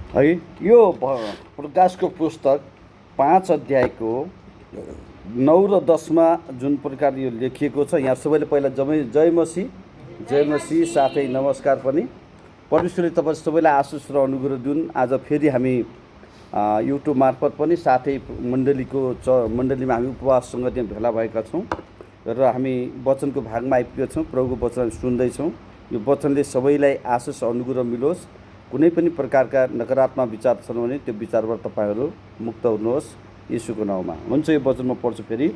है। यो प्रकाशको पुस्तक 5 अध्यायको 9 र 10 मा जुन प्रकारले यो लेखिएको छ, यहाँ सबैले पहिला जय मसीह साथै नमस्कार पनि। परमेश्वरले तपाईँ सबैलाई आशिष र अनुग्रह दिउन्। आज फेरि हामी युट्युब मार्फत पनि साथै मण्डलीमा हामी उपवाससँग त्यहाँ भेला भएका छौँ र हामी वचनको भागमा आइपुगेका छौँ। प्रभुको वचन सुन्दैछौँ। यो वचनले सबैलाई आशिष अनुग्रह मिलोस्। कुनै पनि प्रकारका नकारात्मक विचार छन् भने त्यो विचारबाट तपाईँहरू मुक्त हुनुहोस् येशूको नाउँमा। हुन्छ, यो वचनमा पढ्छु फेरि।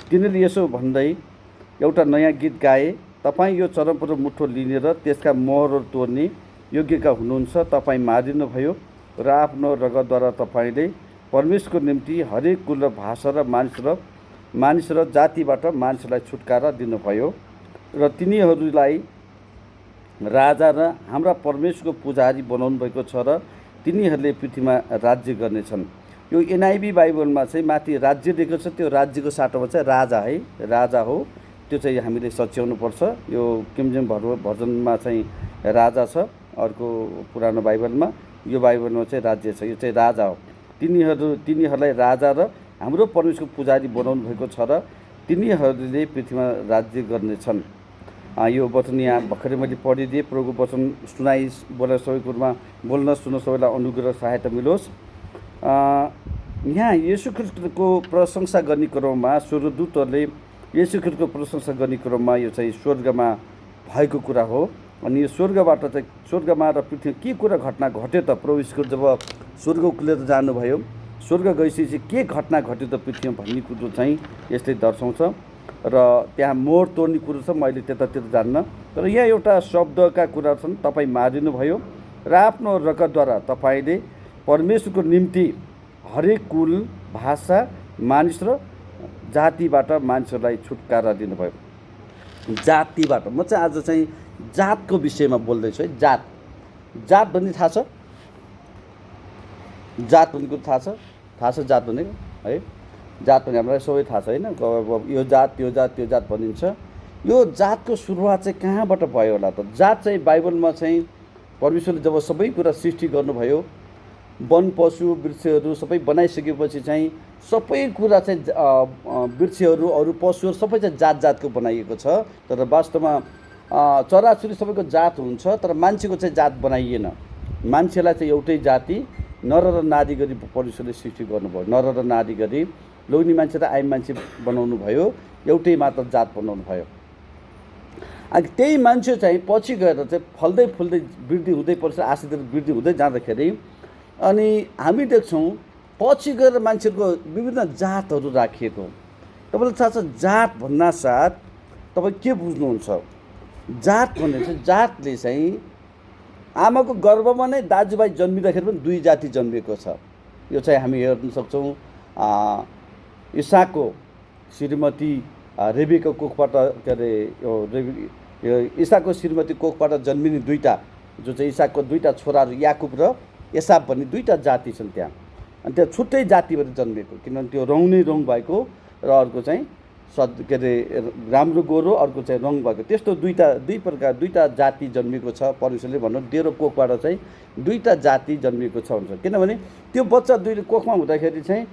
तिनीहरूले यसो भन्दै एउटा नयाँ गीत गाए, तपाईँ यो चरमपुर मुठो लिने र त्यसका मोहरहरू तोड्ने योग्यका हुनुहुन्छ। तपाईँ मारिनुभयो र आफ्नो रगतद्वारा तपाईँले परमेश्वरको निम्ति हरेक कुल र भाषा र मानिस र जातिबाट मानिसलाई छुटकारा दिनुभयो र तिनीहरूलाई राजा र हाम्रा परमेश्वरको पुजारी बनाउनु भएको छ र तिनीहरूले पृथ्वीमा राज्य गर्नेछन्। यो एनआइबी बाइबलमा चाहिँ माथि राज्य दिएको छ, त्यो राज्यको साटोमा चाहिँ राजा है, राजा हो। त्यो चाहिँ हामीले सच्याउनु पर्छ। यो किमजेम भर्जनमा चाहिँ राजा छ, अर्को पुरानो बाइबलमा, यो बाइबलमा चाहिँ राज्य छ। यो चाहिँ राजा हो। तिनीहरूलाई राजा र हाम्रो परमेश्वरको पुजारी बनाउनु भएको छ र तिनीहरूले पृथ्वीमा राज्य गर्नेछन्। यो वचन यहाँ भर्खरै मैले पढिदिएँ। प्रभुको वचन बोल्न सबै कुरोमा बोल्न सुन्न सबैलाई अनुग्रह सहायता मिलोस्। यहाँ येशू ख्रीष्टको प्रशंसा गर्ने क्रममा स्वर्गदूतहरूले येशू ख्रीष्टको प्रशंसा गर्ने क्रममा यो चाहिँ स्वर्गमा भएको कुरा हो। अनि यो स्वर्गमा र पृथ्वी के कुरा घटना घट्यो त? प्रभु यीशु जब स्वर्ग उक्लेर जानुभयो, स्वर्ग गइसकेपछि के घटना घट्यो त पृथ्वीमा भन्ने कुरो चाहिँ यसले दर्शाउँछ र त्यहाँ मोहर तोड्ने कुरो छ। मैले त्यतातिर जान्न, तर यहाँ एउटा शब्दका कुरा छन्। तपाईँ मारिनुभयो र आफ्नो रगतद्वारा तपाईँले परमेश्वरको निम्ति हरेक कुल, भाषा, मानिस र जातिबाट मानिसहरूलाई छुटकारा दिनुभयो। जातिबाट म चाहिँ आज चाहिँ जातको विषयमा बोल्दैछु है। जात भन्ने थाहा छ? जात भन्ने कुरो थाहा छ जात भनेको है? जात भने हामीलाई सबै थाहा छ होइन? यो जात त्यो जात भनिन्छ। यो जातको सुरुवात चाहिँ कहाँबाट भयो होला त? जात चाहिँ बाइबलमा चाहिँ परमेश्वरले जब सबै कुरा सृष्टि गर्नुभयो, वन पशु वृक्षहरू सबै बनाइसकेपछि चाहिँ सबै कुरा चाहिँ वृक्षहरू अरू पशुहरू सबै चाहिँ जातको बनाइएको छ। तर वास्तवमा चराचुरी सबैको जात हुन्छ, तर मान्छेको चाहिँ जात बनाइएन। मान्छेलाई चाहिँ एउटै जाति नर र नारी गरी परमेश्वरले सृष्टि गर्नुभयो। नर र नारी गरी लोग्ने मान्छे र आइम मान्छे बनाउनु भयो, एउटै मात्र जात बनाउनु भयो। अनि त्यही मान्छे चाहिँ पछि गएर चाहिँ फल्दै फुल्दै वृद्धि हुँदै पर्छ, आशिष वृद्धि हुँदै जाँदाखेरि अनि हामी देख्छौँ पछि गएर मान्छेको विभिन्न जातहरू राखिएको। तपाईँलाई थाहा छ जात भन्नासाथ तपाईँ के बुझ्नुहुन्छ? जात भन्ने चाहिँ जातले चाहिँ आमाको गर्भमा नै दाजुभाइ जन्मिँदाखेरि पनि 2 जाति जन्मिएको छ। यो चाहिँ हामी हेर्न सक्छौँ। इसाकको श्रीमती रेबेका कोखबाट के अरे यो इसाकको श्रीमती कोखबाट जन्मिने 2टा जो चाहिँ इसाकको 2टा छोराहरू याकुब र एसाव भन्ने 2टा जाति छन् त्यहाँ। अनि त्यहाँ छुट्टै जातिबाट जन्मिएको, किनभने त्यो रङ भएको र अर्को चाहिँ के अरे राम्रो गोरो, अर्को चाहिँ रङ भएको। त्यस्तो 2टा जाति जन्मिएको छ। परमेश्वरले भन्नु तेरो कोखबाट चाहिँ 2टा जाति जन्मिएको छ भन्छ। किनभने त्यो बच्चा 2 कोखमा हुँदाखेरि चाहिँ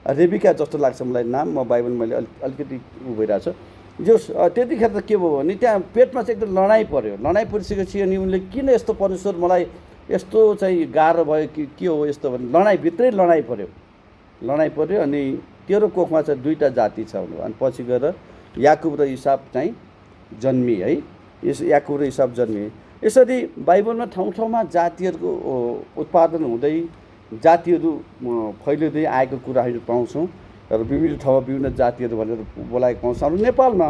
रेबिका जस्तो लाग्छ मलाई नाम। म बाइबल मैले अलिकति भइरहेको छ जो त्यतिखेर त के भयो भने त्यहाँ पेटमा चाहिँ एकदम लडाइँ पऱ्यो। लडाइँ परिसकेपछि अनि उनले किन यस्तो परमेश्वर मलाई यस्तो चाहिँ गाह्रो भयो कि के हो यस्तो भने भित्रै लडाइँ पऱ्यो। अनि तेरो कोखमा चाहिँ 2टा जाति छ भन्नु। अनि पछि गएर याकुब र इसाव चाहिँ जन्मिए है। याकुब र इसाव जन्मिए। यसरी बाइबलमा ठाउँ जातिहरूको उत्पादन हुँदै जातिहरू फैलिँदै आएको कुरा हामीले पाउँछौँ र विभिन्न ठाउँमा विभिन्न जातिहरू भनेर बोलाएको पाउँछौँ। हाम्रो नेपालमा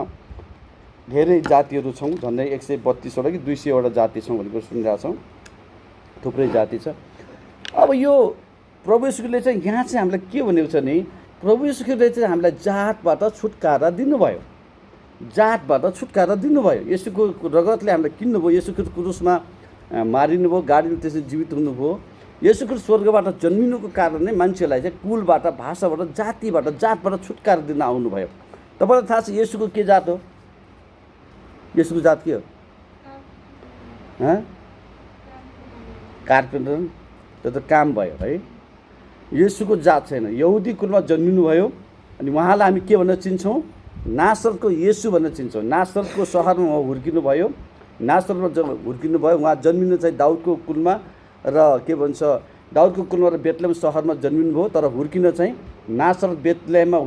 धेरै जातिहरू छौँ, झन्डै 132वटा कि 200वटा जाति छौँ भनेको सुनिरहेछौँ। थुप्रै जाति छ। अब यो प्रभु येशूले चाहिँ यहाँ चाहिँ हामीलाई के भनेको छ नि, प्रभु येशूले चाहिँ हामीलाई जातबाट छुटकारा दिनुभयो। येशूको रगतले हामीलाई किन्नुभयो। येशूको क्रुसमा मारिनुभयो, गाडीमा त्यसरी जीवित हुनुभयो। येशूको स्वर्गबाट जन्मिनुको कारणले मान्छेलाई चाहिँ कुलबाट, भाषाबाट, जातबाट छुटकारा दिन आउनुभयो। तपाईँलाई थाहा छ येशूको के जात हो? येशूको जात के हो? कार्पेन्टर। त्यो त काम भयो है। येशूको जात छैन, यहुदी कुलमा जन्मिनुभयो अनि उहाँलाई हामी के भनेर चिन्छौँ? नासरतको येशू भनेर चिन्छौँ। नासरतको सहरमा उहाँ हुर्किनुभयो, नासरतमा हुर्किनुभयो। उहाँ जन्मिनु चाहिँ दाउदको कुलमा र के भन्छ दाउदको कुलमा र बेतलेहम सहरमा जन्मिनुभयो, तर हुर्किन चाहिँ नासरत बेतलेहममा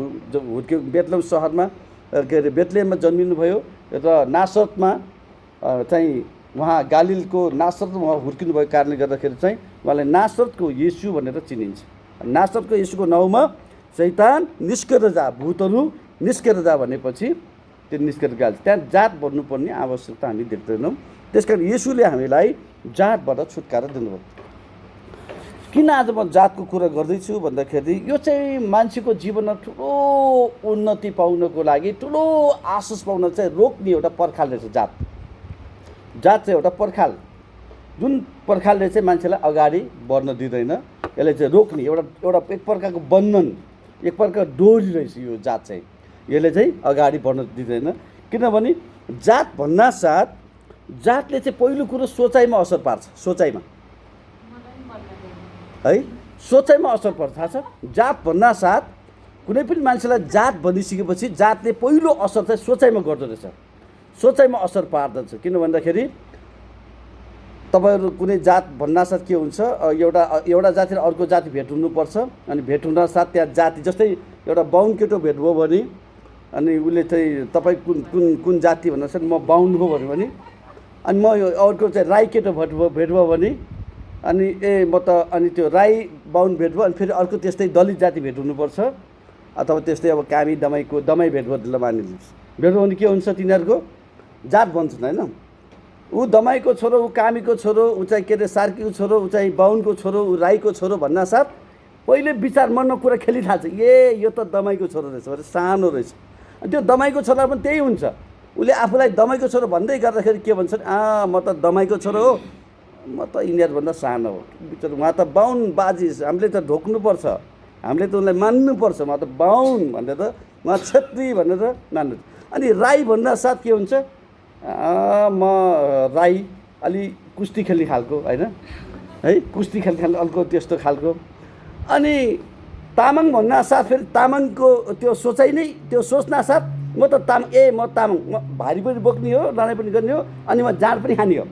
बेतलेहम सहरमा के अरे बेतलेहममा जन्मिनुभयो र नासरतमा चाहिँ उहाँ गालिलको नासरतमा उहाँ हुर्किनुभएको कारणले गर्दाखेरि चाहिँ उहाँलाई नासरतको येशू भनेर चिनिन्छ। नासरतको येशूको नाउँमा शैतान निस्केर जा, भूतहरू निस्केर जा भनेपछि त्यो निस्केर गएको। त्यहाँ जात बन्नुपर्ने आवश्यकता हामी देख्दैनौँ। त्यस कारण येशूले हामीलाई जातबाट छुटकारा दिनुभयो। किन आज म जातको कुरा गर्दैछु भन्दाखेरि यो चाहिँ मान्छेको जीवनमा ठुलो उन्नति पाउनको लागि, ठुलो आशिष पाउन चाहिँ रोक्ने एउटा पर्खाल रहेछ। जात चाहिँ एउटा पर्खाल, जुन पर्खालले चाहिँ मान्छेलाई अगाडि बढ्न दिँदैन, यसले चाहिँ रोक्ने एउटा एक प्रकारको बन्धन, एक प्रकारको डोरी रहेछ यो जात चाहिँ। यसले चाहिँ अगाडि बढ्न दिँदैन, किनभने जात भन्नासाथ जातले चाहिँ पहिलो कुरो सोचाइमा असर पार्छ। सोचाइमा है, सोचाइमा असर पर्छ। थाहा छ, जात भन्नासाथ कुनै पनि मान्छेलाई जात भनिसकेपछि जातले पहिलो असर चाहिँ सोचाइमा गर्दो रहेछ, सोचाइमा असर पार्दछ। किन भन्दाखेरि तपाईँहरू कुनै जात भन्नासाथ के हुन्छ, एउटा जाति र अर्को जाति भेट हुनुपर्छ, अनि भेट हुनासाथ त्यहाँ जाति, जस्तै एउटा बाहुन केटो भेट भयो भने अनि उसले चाहिँ तपाईँ कुन जाति भन्नासाथ म बाहुन हो भन्यो भने, अनि म अर्को चाहिँ राई केटो भेट भयो भने अनि म त अनि त्यो राई बाहुन भेट भयो, अनि फेरि अर्को त्यस्तै दलित जाति भेट हुनुपर्छ, अथवा त्यस्तै अब कामी दमाई भेट भयो ल मानिलिनुहोस्। भेट भयो भने के हुन्छ, तिनीहरूको जात बन्छन् होइन। ऊ दमाईको छोरो, ऊ कामीको छोरो, ऊ चाहिँ के अरे सार्कीको छोरो, ऊ चाहिँ बाहुनको छोरो, ऊ राईको छोरो भन्नासाथ पहिले विचार मनमा कुरा खेलिथाल्छ, यो त दमाईको छोरो रहेछ भने सानो रहेछ। अनि त्यो दमाईको छोरा पनि त्यही हुन्छ, उसले आफूलाई दमाईको छोरो भन्दै गर्दाखेरि के भन्छन्, म त दमाईको छोरो हो, म त यिनीहरूभन्दा सानो हो। बिचरा उहाँ त बाहुन बाजी, हामीले त ढोक्नुपर्छ, हामीले त उसलाई मान्नुपर्छ, म त बाहुन भनेर, उहाँ छेत्री भनेर मान्नु। अनि राई भन्नासाथ के हुन्छ, म राई, अलि कुस्ती खेल्ने खालको होइन है, कुस्ती खेल्ने अर्को त्यस्तो खालको। अनि तामाङ भन्नासाथ फेरि तामाङको त्यो सोचाइ नै, त्यो सोच्नासाथ म त म तामाङ, म भारी पनि बोक्ने हो, लडाइँ पनि गर्ने हो, अनि म जाँड पनि खाने हो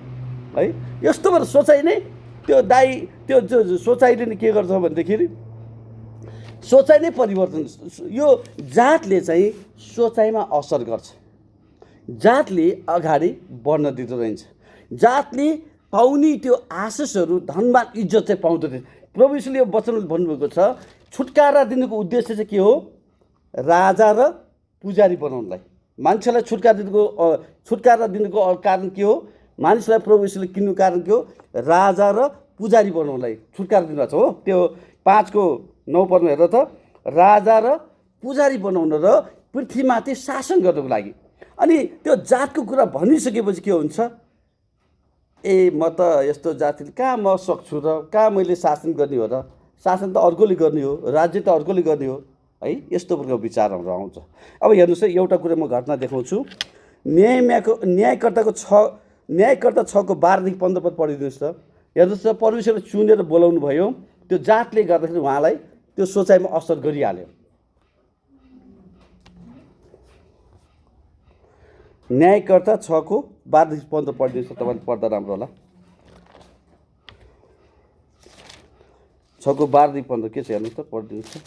है। यस्तो भएर सोचाइ नै त्यो त्यो सोचाइले नै के गर्छ भनेदेखि सोचाइ नै परिवर्तन। यो जातले चाहिँ सोचाइमा असर गर्छ, जातले अगाडि बढ्न दिँदो रहन्छ, जातले पाउने त्यो आशिषहरू, धनमान इज्जत चाहिँ पाउँदो रहेछ। प्रभु यीशुले यो वचन भन्नुभएको छ, छुटकारा दिनुको उद्देश्य चाहिँ के हो? राजा र पुजारी बनाउनलाई। मान्छेलाई छुटकारा दिनुको कारण के हो? मानिसलाई प्रभु यीशुले किन्नु कारण के हो? राजा र पुजारी बनाउनलाई छुटकारा दिनुभएको छ हो। त्यो 5:9 पदमा हेर त, राजा र पुजारी बनाउन र पृथ्वीमाथि शासन गर्नको लागि। अनि त्यो जातको कुरा भनिसकेपछि के हुन्छ, म त यस्तो जाति कहाँ म सक्छु र, कहाँ मैले शासन गर्ने हो र, शासन त अर्कोले गर्ने हो, राज्य त अर्कोले गर्ने हो है। यस्तो प्रकारको विचारहरू आउँछ। अब हेर्नुहोस् है, एउटा कुरा म घटना देखाउँछु। न्यायकर्ता 6:12 देखि 15 पद पढिदिनुहोस् त। हेर्नुहोस् त, परमेश्वरले चुनेर बोलाउनु भयो, त्यो जातले गर्दाखेरि उहाँलाई त्यो सोचाइमा असर गरिहाल्यो। न्यायकर्ता 6:12 देखि 15 पढिदिनुहोस्, तपाईँले पढ्दा राम्रो होला। 6:12 देखि 15 के छ हेर्नुहोस् त, पढिदिनुहोस् त,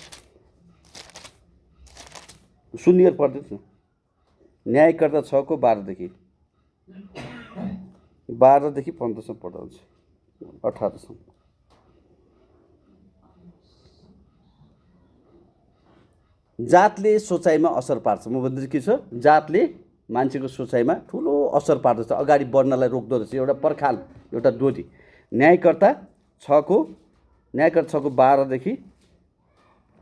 सुनिएर पढिदिनुहोस् न। न्यायकर्ता 6:12 देखि 15सम्म पढाउँछ, 18सम्म। जातले सोचाइमा असर पार्छ। म भन्दैछु के छ, जातले मान्छेको सोचाइमा ठुलो असर पार्दछ, अगाडि बढ्नलाई रोक्दो रहेछ, एउटा पर्खाल, एउटा डोरी। न्यायकर्ता 6:12 देखि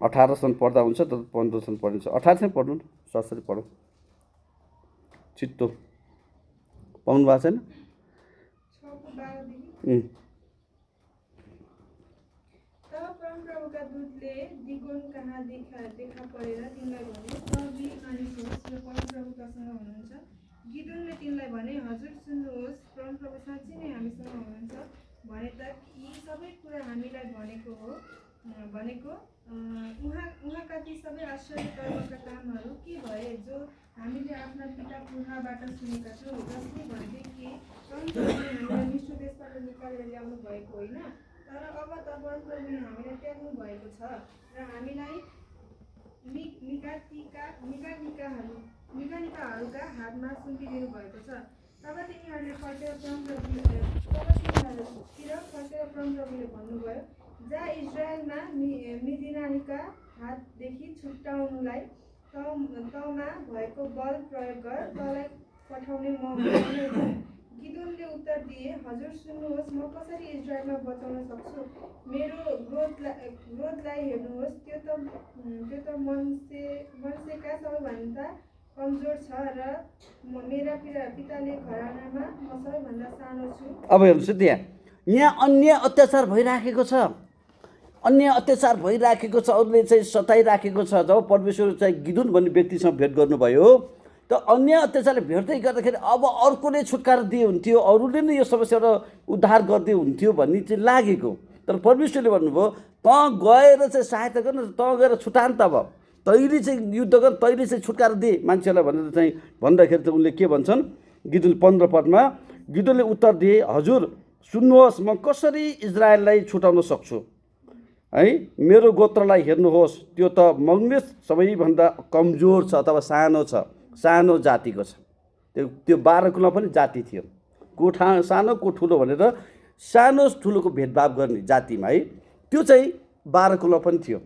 18सम्म पढ्दा हुन्छ, तर 15सम्म पढिन्छ। 18सम्म पढ्नु न, सरसरी पढौँ, छिट्टो पाउनु भएको छैन? तब परमप्रभुका दूतले दिगोन कहाँ देखा परेर तिनलाई भने, प्रभु मानिसहोस् र परमप्रभु कसँग हुनुहुन्छ। गिदोनले तिनलाई भने, हजुर सुन्नुहोस्, परमप्रभु साँच्चै नै हामीसँग हुनुहुन्छ भने त यी सबै कुरा हामीलाई भनेको उहाँका ती सबै आश्चर्य कर्मका कामहरू के भए जो हामीले आफ्ना पिता पुर्खाबाट सुनेका छौँ, जसले भन्थे कि परमप्रभुले हामीलाई मिश्र देशबाट निकालेर ल्याउनु भएको होइन, तर अब त परमप्रभुले हामीलाई त्याग्नु भएको छ र हामीलाई मिगानिकाहरूका हातमा सुम्पिदिनु भएको छ। तब तिनीहरूले फर्केर परमप्रभुले भन्नुभयो, जा इजरायलमा मिदिनानीका हातदेखि छुटाउनुलाई तँमा भएको बल प्रयोग गर, तँलाई पठाउने म हुँ। गिदोनले उत्तर दिए, हजुर सुन्नुहोस्, म कसरी इजरायलमा बचाउन सक्छु? मेरो क्रोधलाई हेर्नुहोस्, त्यो त मनुष्यका सबैभन्दा कमजोर छ र मेरा पिताले घरानामा म सबैभन्दा सानो छु। अब हेर्नुहोस् यहाँ अन्य अत्याचार भइराखेको छ, अरूले चाहिँ सताइराखेको छ। जब परमेश्वर चाहिँ गिदोन भन्ने व्यक्तिसँग भेट गर्नुभयो त अन्य अत्याचारले भेट्दै गर्दाखेरि अब अर्कोले छुटकारा दिए हुन्थ्यो, अरूले नै यो समस्याबाट उद्धार गर्दै हुन्थ्यो भन्ने चाहिँ लागेको। तर परमेश्वरले भन्नुभयो, तँ गएर चाहिँ सहायता गर्नु, तँ गएर छुटान, त अब तैँले चाहिँ युद्ध गर, तैँले चाहिँ छुटकारा दिए मान्छेलाई भनेर चाहिँ भन्दाखेरि चाहिँ उनले के भन्छन्, गिदोन 15 पदमा गिदोनले उत्तर दिए, हजुर सुन्नुहोस्, म कसरी इजरायललाई छुटाउन सक्छु है? मेरो गोत्रलाई हेर्नुहोस्, त्यो त मङ्गलेस सबैभन्दा कमजोर छ अथवा सानो छ, सानो जातिको छ। त्यो 12 कुलमा पनि जाति थियो, को सानो को ठुलो भनेर सानो ठुलोको भेदभाव गर्ने जातिमा है, त्यो चाहिँ 12 कुलमा पनि थियो।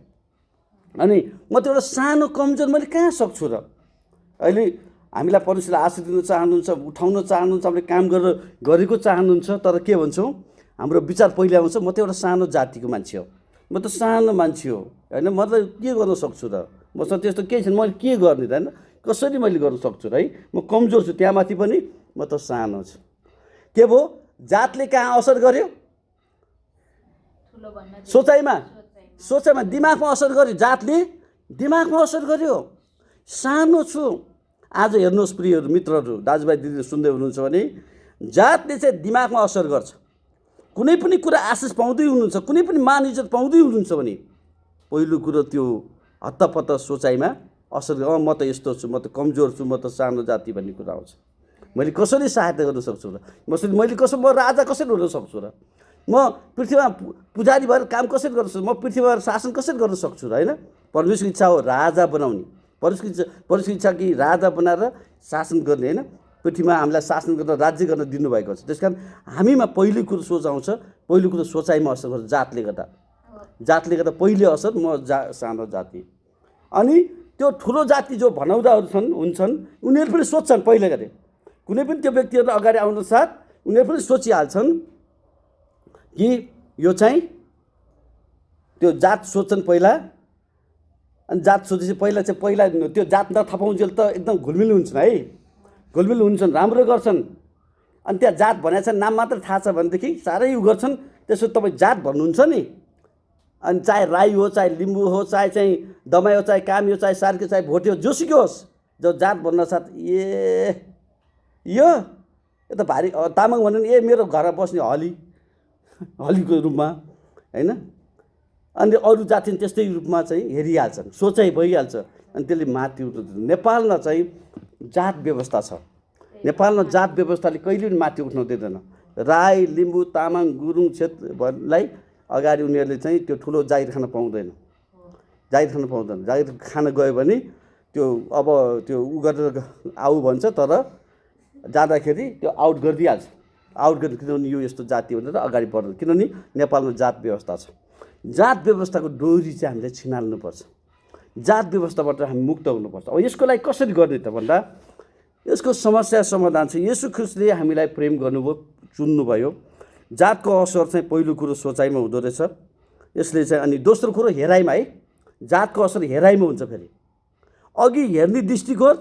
अनि म त्यो एउटा सानो कमजोर मैले कहाँ सक्छु र? अहिले हामीलाई परमेश्वरले आशीष दिन चाहनुहुन्छ, उठाउन चाहनुहुन्छ, हामीले काम गरेको चाहनुहुन्छ, तर के भन्छौँ, हाम्रो विचार पहिला आउँछ, म त एउटा सानो जातिको मान्छे हो, म त सानो मान्छे हो होइन, म त के गर्न सक्छु र? मसँग त्यस्तो केही छैन, मैले के गर्ने त होइन, कसरी मैले गर्न सक्छु र है? म कमजोर छु, त्यहाँ माथि पनि म त सानो छु। के भयो? जातले कहाँ असर गर्यो? सोचाइमा दिमागमा असर गर्यो। जातले दिमागमा असर गर्यो। सानो छु। आज हेर्नुहोस् प्रियहरू, मित्रहरू, दाजुभाइ दिदीहरू सुन्दै हुनुहुन्छ भने जातले चाहिँ दिमागमा असर गर्छ। कुनै पनि कुरा आशिष पाउँदै हुनुहुन्छ, कुनै पनि मान इज्जत पाउँदै हुनुहुन्छ भने पहिलो कुरो त्यो हत्तपत्त सोचाइमा असर म त यस्तो छु, म त कमजोर छु, म त सानो जाति भन्ने कुरा आउँछ। मैले कसरी सहायता गर्न सक्छु र? म राजा कसरी हुन सक्छु र? म पृथ्वीमा पुजारी भएर काम कसरी गर्न सक्छु? म पृथ्वीमा शासन कसरी गर्न सक्छु र? होइन, परमेश्वरको इच्छा हो राजा बनाउने, परमेश्वरको इच्छा कि राजा बनाएर शासन गर्ने, होइन, पृथ्वीमा हामीलाई शासन गर्न, राज्य गर्न दिनुभएको छ। त्यस कारण हामीमा पहिलो कुरो सोच आउँछ, पहिलो कुरो सोचाइमा असर गर्छ। जातले गर्दा पहिले असर म सानो जाति। अनि त्यो ठुलो जाति जो भनाउँदाहरू हुन्छन् उनीहरू पनि सोच्छन् पहिला गरे, कुनै पनि त्यो व्यक्तिहरू अगाडि आउनु साथ उनीहरू पनि सोचिहाल्छन् कि यो चाहिँ त्यो जात सोच्छन् पहिला। अनि जात सोचेपछि पहिला त्यो जात नथपाउँजेल त एकदम घुलमिल हुन्छन् है, घुलमिल हुन्छन्, राम्रो गर्छन्। अनि त्यहाँ जात भनेको छ नाम मात्र थाहा छ भनेदेखि साह्रै उ गर्छन्। त्यसो तपाईँ जात भन्नुहुन्छ नि, अनि चाहे राई हो, चाहे लिम्बू हो, चाहे चाहिँ दमाई हो, चाहे कामी हो, चाहे सार्की, चाहे भोटे हो, जोसुकै होस्, जो जात भन्न साथ यो त भारी तामाङ भन्नु नि, मेरो घरमा बस्ने हलीको रूपमा होइन। अनि अरू जाति त्यस्तै रूपमा चाहिँ हेरिहाल्छन्, सोचाइ भइहाल्छ, अनि त्यसले माथि उठ्नु। नेपालमा चाहिँ जात व्यवस्था छ। नेपालमा जात व्यवस्थाले कहिले पनि माथि उठ्न दिँदैन। राई, लिम्बू, तामाङ, गुरुङ, क्षेत्रलाई अगाडि उनीहरूले चाहिँ त्यो ठुलो जागिर खान पाउँदैन। जागिर खान गयो भने त्यो अब त्यो उ गरेर आऊ भन्छ, तर जाँदाखेरि त्यो आउट गरिदिइहाल्छ। किनभने यो यस्तो जाति भनेर अगाडि बढ्दैन, किनभने नेपालमा जात व्यवस्था छ। जात व्यवस्थाको डोरी चाहिँ हामीले छिनाल्नुपर्छ। जात व्यवस्थाबाट हामी मुक्त हुनुपर्छ। अब यसको लागि कसरी गर्ने त भन्दा यसको समस्या समाधान चाहिँ येशू ख्रीष्टले हामीलाई प्रेम गर्नुभयो, चुन्नुभयो। जातको असर चाहिँ पहिलो कुरो सोचाइमा हुँदो रहेछ यसले चाहिँ। अनि दोस्रो कुरो हेराइमा है, जातको असर हेराइमा हुन्छ। फेरि अघि हेर्ने दृष्टिकोण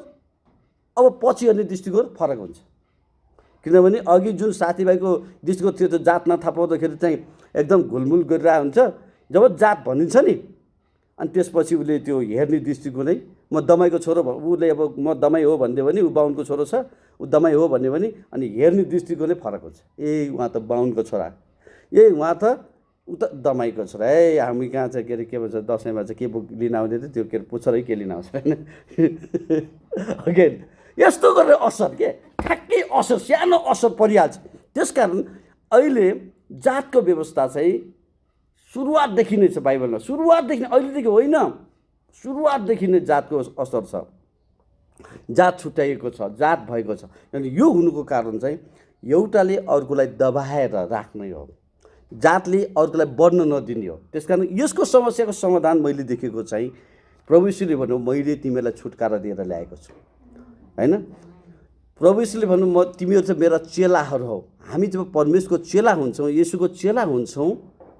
अब पछि हेर्ने दृष्टिकोण फरक हुन्छ। किनभने अघि जुन साथीभाइको दृष्टिकोण थियो त्यो जात नथापाउँदाखेरि चाहिँ एकदम घुलमुल गरिरहेको हुन्छ। जब जात भनिन्छ नि, अनि त्यसपछि उसले त्यो हेर्ने दृष्टिकोणै, म दमाईको छोरो उसले अब म दमाई हो भन्यो भने, ऊ बाहुनको छोरो छ ऊ दमाई हो भन्यो भने, अनि हेर्ने दृष्टिकोणै फरक हुन्छ। उहाँ त बाहुनको छोरा, ए उहाँ त उता दमाईको छोरा है, हामी कहाँ चाहिँ के अरे के भन्छ दसैँमा चाहिँ के बुक लिन आउँदै थियो त्यो के अरे पुच्छरै के लिन आउँछ होइन। ओके, यस्तो गरेर असर के ठ्याक्कै असर सानो असर परिहाल्छ। त्यसकारण अहिले जातको व्यवस्था चाहिँ सुरुवातदेखि नै छ बाइबलमा, सुरुवातदेखि अहिलेदेखि होइन, सुरुवातदेखि नै जातको असर छ, जात छुट्याइएको छ, जात भएको छ। अनि यो हुनुको कारण चाहिँ एउटाले अर्कोलाई दबाएर राख्नै हो, जातले अर्कोलाई बढ्न नदिने हो। त्यसकारण यसको समस्याको समाधान मैले देखेको चाहिँ प्रभु यीशुले भन्नु मैले तिमीलाई छुटकारा दिएर ल्याएको छु होइन। प्रभु यीशुले भन्नु म तिमीहरू चाहिँ मेरा चेलाहरू हौ। हामी जब परमेश्वरको चेला हुन्छौँ, येशूको चेला हुन्छौँ,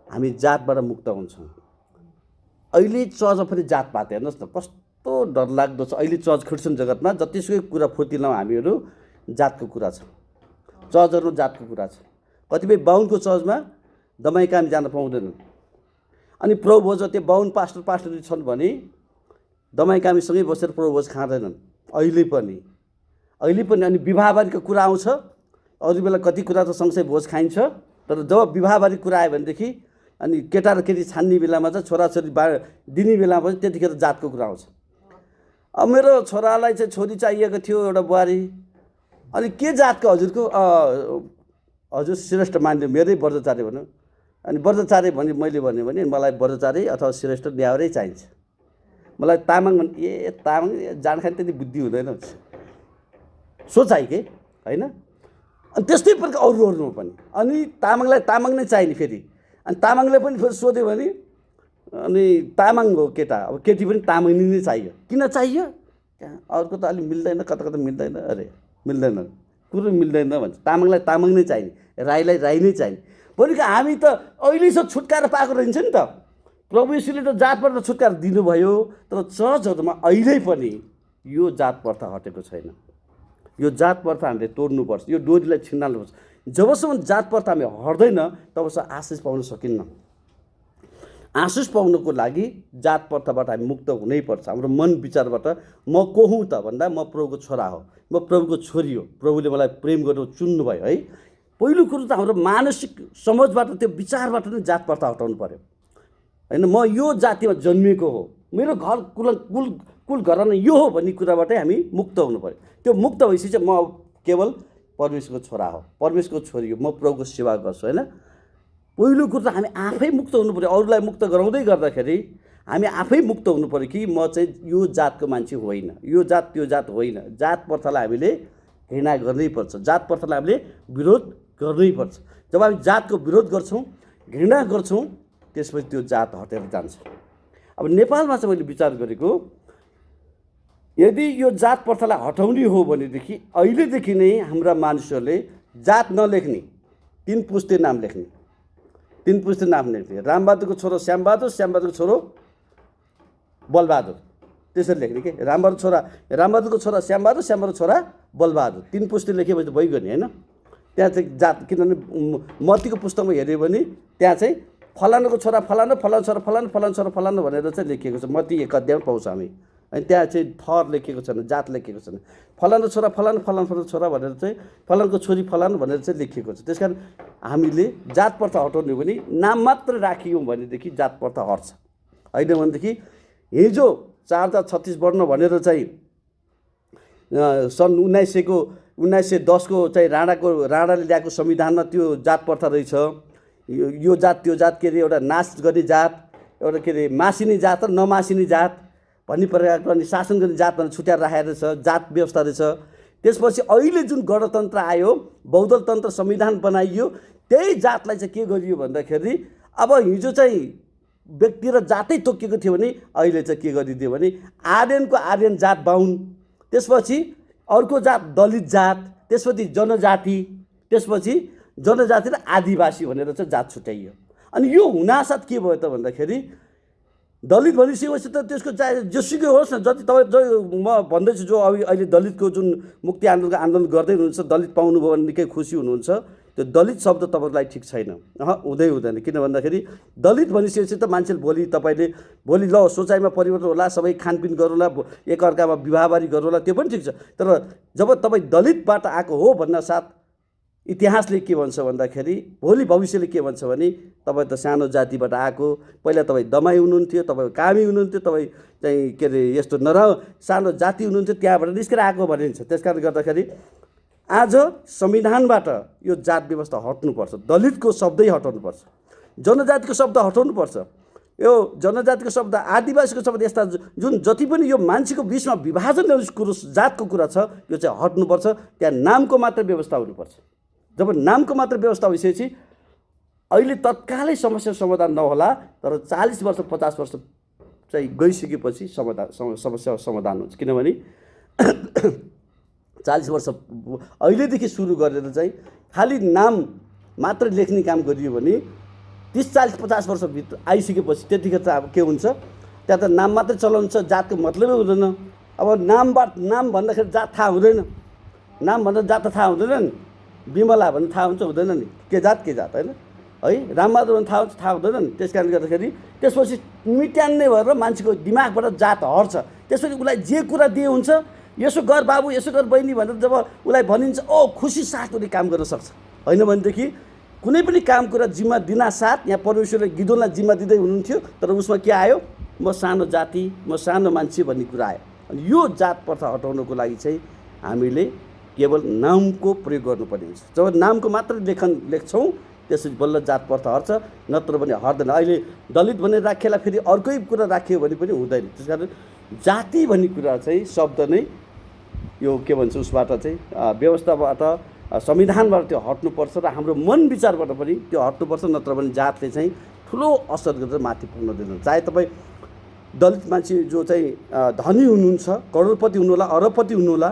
हामी जातबाट मुक्त हुन्छौँ। अहिले चर्चमा पनि जातपात हेर्नुहोस् न कस्तो डरलाग्दो छ। अहिले चर्च क्रिस्चियन जगतमा जतिसुकै कुरा फुर्तिलाउँ हामीहरू जातको कुरा छ, चर्चहरू जातको कुरा छ। कतिपय बाहुनको चर्चमा दमाई काम जान पाउँदैनन्। अनि प्रभुभोज त्यो बाहुन पास्टर छन् भने दमाई कामीसँगै बसेर प्रभुभोज खाँदैनन् अहिले पनि। अनि विवाहबारीको कुरा आउँछ, अरू बेला कति कुरा त सँगसँगै भोज खाइन्छ, तर जब विवाहबारी कुरा आयो भनेदेखि अनि केटा र केटी छान्ने बेलामा चाहिँ छोराछोरी दिने बेलामा पनि त्यतिखेर जातको कुरा आउँछ। अब मेरो छोरालाई चाहिँ छोरी चाहिएको थियो एउटा बुहारी, अनि के जातको हजुरको? हजुर श्रेष्ठ मान्यो मेरै ब्रजचारी भन्नु। अनि ब्रजचारी भने मैले भन्यो भने मलाई ब्रजचारी अथवा श्रेष्ठ न्याउरै चाहिन्छ। मलाई तामाङ भने ए तामाङ जान खाने त्यति बुद्धि हुँदैन सोचाइ के होइन। अनि त्यस्तै प्रकार अरूहरूमा पनि अनि तामाङलाई तामाङ नै चाहिने फेरि। अनि तामाङले पनि फेरि सोध्यो भने अनि तामाङ हो केटा, अब केटी पनि तामाङनी नै चाहियो। किन चाहियो? अर्को त अलिक मिल्दैन, कता कता मिल्दैन, अरे मिल्दैन, कुरो मिल्दैन भन्छ। तामाङलाई तामाङ नै चाहिने, राईलाई राई नै चाहिने। भनेको हामी त अहिलेसम्म छुटकारा पाएको रहन्छ नि त। प्रभु यीशुले त जातबाट छुटकारा दिनुभयो, तर चर्चहरूमा अहिले पनि यो जात प्रथा हटेको छैन। यो जात प्रथा हामीले तोड्नुपर्छ, यो डोरीलाई छिन्नाल्नुपर्छ। जबसम्म जात प्रथा हामी हट्दैन तबसम्म आशिष पाउन सकिन्न। आशिष पाउनको लागि जात प्रथाबाट हामी मुक्त हुनैपर्छ। हाम्रो मन विचारबाट म को हुँ त भन्दा म प्रभुको छोरा हो, म प्रभुको छोरी हो, प्रभुले मलाई प्रेम गरेर चुन्नुभयो है। पहिलो कुरो त हाम्रो मानसिक समझबाट त्यो विचारबाट नै जात प्रथा हटाउनु पर्यो होइन। म यो जातिमा जन्मिएको हो, मेरो घर कुल घराना यो हो भन्ने कुराबाटै हामी मुक्त हुनु पर्यो। त्यो मुक्त भएपछि चाहिँ म केवल परमेश्वरको छोरा हो, परमेश्वरको छोरी हो, म प्रभुको सेवा गर्छु होइन। पहिलो कुरो त हामी आफै मुक्त हुनु पऱ्यो। अरूलाई मुक्त गराउँदै गर्दाखेरि हामी आफै मुक्त हुनु पऱ्यो कि म चाहिँ यो जातको मान्छे होइन, यो जात त्यो जात होइन। जात प्रथालाई हामीले घृणा गर्नैपर्छ, जात प्रथालाई हामीले विरोध गर्नैपर्छ। जब हामी जातको विरोध गर्छौँ, घृणा गर्छौँ, त्यसपछि त्यो जात हटेर जान्छ। अब नेपालमा चाहिँ मैले विचार गरेको यदि यो जात प्रथालाई हटाउने हो भनेदेखि अहिलेदेखि नै हाम्रा मानिसहरूले जात नलेख्ने, 3 पुस्ते नाम लेख्ने, 3 पुस्ते नाम लेख्ने। रामबहादुरको छोरो श्यामबहादुर, श्यामबहादुरको छोरो बलबहादुर, त्यसरी लेख्ने के। रामबहादुरको छोरा श्यामबहादुर, श्यामबहादुरको छोरा बलबहादुर, 3 पुस्ते लेखेपछि त भइगयो नि होइन। त्यहाँ चाहिँ जात, किनभने मत्तीको पुस्तकमा हेऱ्यो भने त्यहाँ चाहिँ फलानुको छोरा फलानु, फलानु छोरा फलानु, फलानु छोरा फलानु भनेर चाहिँ लेखिएको छ। मत्ती 1 अध्यायमा पाउँछ हामी। अनि त्यहाँ चाहिँ थर लेखिएको छैन, जात लेखिएको छैन। फलानु छोरा फलानु, फलानु छोरा भनेर चाहिँ फलानुको छोरी फलानु भनेर चाहिँ लेखिएको छ। त्यस कारण हामीले जात प्रथा हटाउने हो भने नाम मात्र राखियौँ भनेदेखि जात प्रथा हट्छ। होइन भनेदेखि हिजो 4036 वर्ण भनेर चाहिँ सन् 1910को चाहिँ राणाले ल्याएको संविधानमा त्यो जात प्रथा रहेछ। यो जात त्यो जात के अरे एउटा नाश गर्ने जात, एउटा के अरे मासिने जात र नमासिने जात भन्ने प्रकारको, अनि शासन गर्ने जात भनेर छुट्याएर राखेको रहेछ, जात व्यवस्था रहेछ। त्यसपछि अहिले जुन गणतन्त्र आयो, बहुदलतन्त्र संविधान बनाइयो, त्यही जातलाई चाहिँ के गरियो भन्दाखेरि अब हिजो चाहिँ व्यक्ति र जातै तोकिएको थियो भने अहिले चाहिँ के गरिदियो भने आर्यनको आर्यन जात बाहुन, त्यसपछि अर्को जात दलित जात, त्यसपछि जनजाति, त्यसपछि जनजाति र आदिवासी भनेर चाहिँ जात छुट्याइयो। अनि यो हुनासाथ के भयो त भन्दाखेरि दलित भनिसकेपछि त त्यसको जोसुकै होस् न, जति तपाईँ म भन्दैछु जो अहिले दलितको जुन मुक्ति आन्दोलन गर्दै हुनुहुन्छ, दलित पाउनुभयो भने निकै खुसी हुनुहुन्छ, त्यो दलित शब्द तपाईँलाई ठिक छैन, हुँदैन। किन भन्दाखेरि दलित भनिसकेपछि त मान्छेले भोलि ल सोचाइमा परिवर्तन होला, सबै खानपिन गरौँला, एकअर्कामा विवाहबारी गरौँला, त्यो पनि ठिक छ। तर जब तपाईँ दलितबाट आएको हो भन्न साथ इतिहासले के भन्छ भन्दाखेरि भोलि भविष्यले के भन्छ भने तपाईँ त सानो जातिबाट आएको, पहिला तपाईँ दमाई हुनुहुन्थ्यो, तपाईँ कामी हुनुहुन्थ्यो, तपाईँ चाहिँ के अरे यस्तो सानो जाति हुनुहुन्थ्यो, त्यहाँबाट निस्केर आएको भनिन्छ। त्यस कारणले गर्दाखेरि आज संविधानबाट यो जात व्यवस्था हट्नुपर्छ, दलितको शब्दै हटाउनुपर्छ, जनजातिको शब्द हटाउनुपर्छ, यो जनजातिको शब्द, आदिवासीको शब्द, यस्ता जुन जति पनि यो मान्छेको बिचमा विभाजन ल्याउने कुरो जातको कुरा छ यो चाहिँ हट्नुपर्छ। त्यहाँ नामको मात्र व्यवस्था हुनुपर्छ। जब नामको मात्र व्यवस्था भइसकेपछि अहिले तत्कालै समस्या समाधान नहोला, तर 40 वर्ष 50 वर्ष चाहिँ गइसकेपछि समस्या समाधान हुन्छ। किनभने 40 वर्ष अहिलेदेखि सुरु गरेर चाहिँ खालि नाम मात्र लेख्ने काम गरियो भने 30 40 50 वर्षभित्र आइसकेपछि त्यतिखेर चाहिँ अब के हुन्छ, त्यहाँ त नाम मात्रै चलाउँछ, जातको मतलबै हुँदैन। अब नाम भन्दाखेरि जात थाहा हुँदैन, नाम भन्दा जात त थाहा हुँदैन नि, विमला भन्ने थाहा हुन्छ हुँदैन नि, के जात होइन है, रामबहादुर भन्ने थाहा हुँदैन नि। त्यस कारणले गर्दाखेरि त्यसपछि मिट्यान्ने भएर मान्छेको दिमागबाट जात हट्छ। त्यसपछि उसलाई जे कुरा दिए हुन्छ, यसो गर बाबु, यसो गर बहिनी भनेर जब उसलाई भनिन्छ, ओ खुसी साथ उसले काम गर्न सक्छ। होइन भनेदेखि कुनै पनि काम कुरा जिम्मा दिनासाथ यहाँ परमेश्वरले गिदोनलाई जिम्मा दिँदै हुनुहुन्थ्यो, तर उसमा के आयो, म सानो जाति, म सानो मान्छे भन्ने कुरा आयो। अनि यो जात प्रथा हटाउनको लागि चाहिँ हामीले केवल नामको प्रयोग गर्नुपर्ने हुन्छ। जब नामको मात्र लेख्छौँ त्यसपछि बल्ल जात प्रथा हट्छ, नत्र भने हट्दैन। अहिले दलित भनेर राखेला फेरि अर्कै कुरा राख्यो भने पनि हुँदैन। त्यस कारण जाति भन्ने कुरा चाहिँ शब्द नै यो के भन्छ उसबाट चाहिँ व्यवस्थाबाट, संविधानबाट त्यो हट्नुपर्छ र हाम्रो मन विचारबाट पनि त्यो हट्नुपर्छ, नत्र भने जातले चाहिँ ठुलो असर गरेर माथि पुग्न दिँदैन। चाहे तपाईँ दलित मान्छे जो चाहिँ धनी हुनुहुन्छ, करोडपति हुनुहोला, अरबपति हुनुहोला,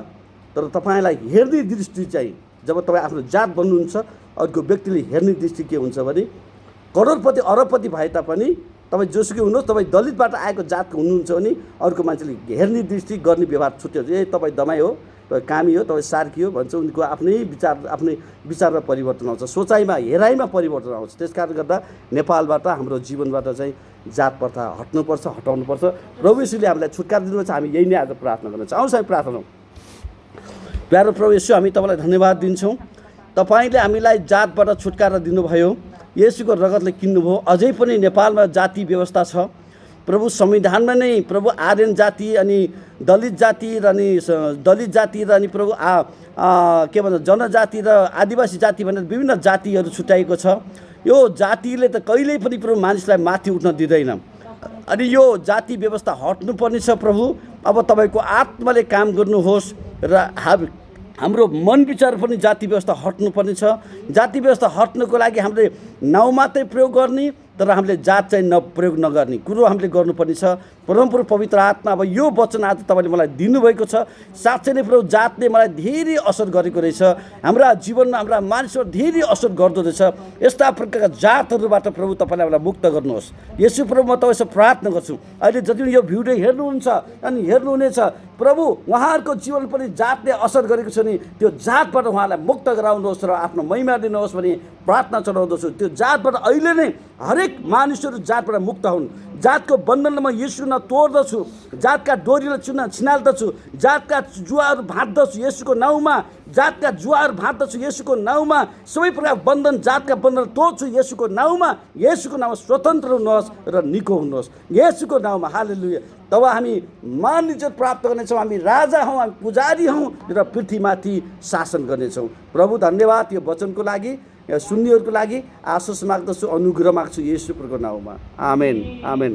तर तपाईँलाई हेर्ने दृष्टि चाहिँ जब तपाईँ आफ्नो जात बन्नुहुन्छ, अर्को व्यक्तिले हेर्ने दृष्टि के हुन्छ भने करोडपति अरबपति भए तापनि तपाईँ जोसुकै हुनुहोस्, तपाईँ दलितबाट आएको जातको हुनुहुन्छ भने अर्को मान्छेले हेर्ने दृष्टि, गर्ने व्यवहार छुट्याउँछ। ए तपाईँ दमाई हो, तपाईँ कामी हो, तपाईँ सार्की हो भन्छ। उनको आफ्नै विचारमा परिवर्तन आउँछ, सोचाइमा, हेराइमा परिवर्तन आउँछ। त्यस कारणले गर्दा नेपालबाट, हाम्रो जीवनबाट चाहिँ जात प्रथा हट्नुपर्छ, हटाउनुपर्छ। प्रभु येशूले हामीलाई छुटकारा दिनुहुन्छ। हामी यही नै आज प्रार्थना गर्न चाहन्छौँ। हामी प्रार्थना गरौँ। प्यारो प्रभु येशू, हामी तपाईँलाई धन्यवाद दिन्छौँ। तपाईँले हामीलाई जातबाट छुटकारा दिनुभयो, येशूको रगतले किन्नुभयो। अझै पनि नेपालमा जाति व्यवस्था छ प्रभु, संविधानमा नै प्रभु आर्यन जाति अनि दलित जाति र अनि प्रभु के भन्छ जनजाति र आदिवासी जाति भनेर विभिन्न जातिहरू छुट्याएको छ। यो जातिले त कहिल्यै पनि प्रभु मानिसलाई माथि उठ्न दिँदैन। अनि यो जाति व्यवस्था हट्नुपर्ने छ प्रभु। अब तपाईँको आत्माले काम गर्नुहोस् र हाम्रो मन विचार पनि जाति व्यवस्था हट्नुपर्ने छ। जाति व्यवस्था हट्नको लागि हामीले नाउँ मात्रै प्रयोग गर्ने, तर हामीले जात चाहिँ प्रयोग नगर्ने कुरो हामीले गर्नुपर्ने छ। परमप्रभु पवित्र आत्मा, अब यो वचन आज तपाईँले मलाई दिनुभएको छ। साँच्चै नै प्रभु जातले मलाई धेरै असर गरेको रहेछ, हाम्रा जीवनमा, हाम्रा मानिसहरू धेरै असर गर्दो रहेछ। यस्ता प्रकारका जातहरूबाट प्रभु तपाईँले हामीलाई मुक्त गर्नुहोस्। यसो प्रभु म तपाईँसँग प्रार्थना गर्छु, अहिले जति यो भिडियो हेर्नुहुन्छ अनि हेर्नुहुनेछ प्रभु, उहाँहरूको जीवन पनि जातले असर गरेको छ नि, त्यो जातबाट उहाँलाई मुक्त गराउनुहोस् र आफ्नो महिमा दिनुहोस् भनी प्रार्थना चढाउँदछु। त्यो जातबाट अहिले नै हरेक मानिसहरू जातबाट मुक्त हुन्। जातको बन्धनमा येशूमा तोड्दछु, जातका डोरीलाई छिनाल्दछु, जातका जुवाहरू भाँच्दछु येशूको नाउँमा, जातका जुवाहरू भाँच्दछु येशूको नाउँमा। सबै प्रकार बन्धन, जातका बन्धन तोड्छु येशूको नाउँमा। येशूको नाउँमा स्वतन्त्र हुनुहोस् र निको हुनुहोस् येशूको नाउँमा। हालेलुया। तब हामी मान इज्जत प्राप्त गर्नेछौँ, हामी राजा हौँ, हामी पुजारी हौँ र पृथ्वीमाथि शासन गर्नेछौँ। प्रभु धन्यवाद यो वचनको लागि, सुन्नेहरूको लागि आशिष माग्दछु, अनुग्रह माग्छु येशू प्रभुको नाउँमा। आमेन, आमेन।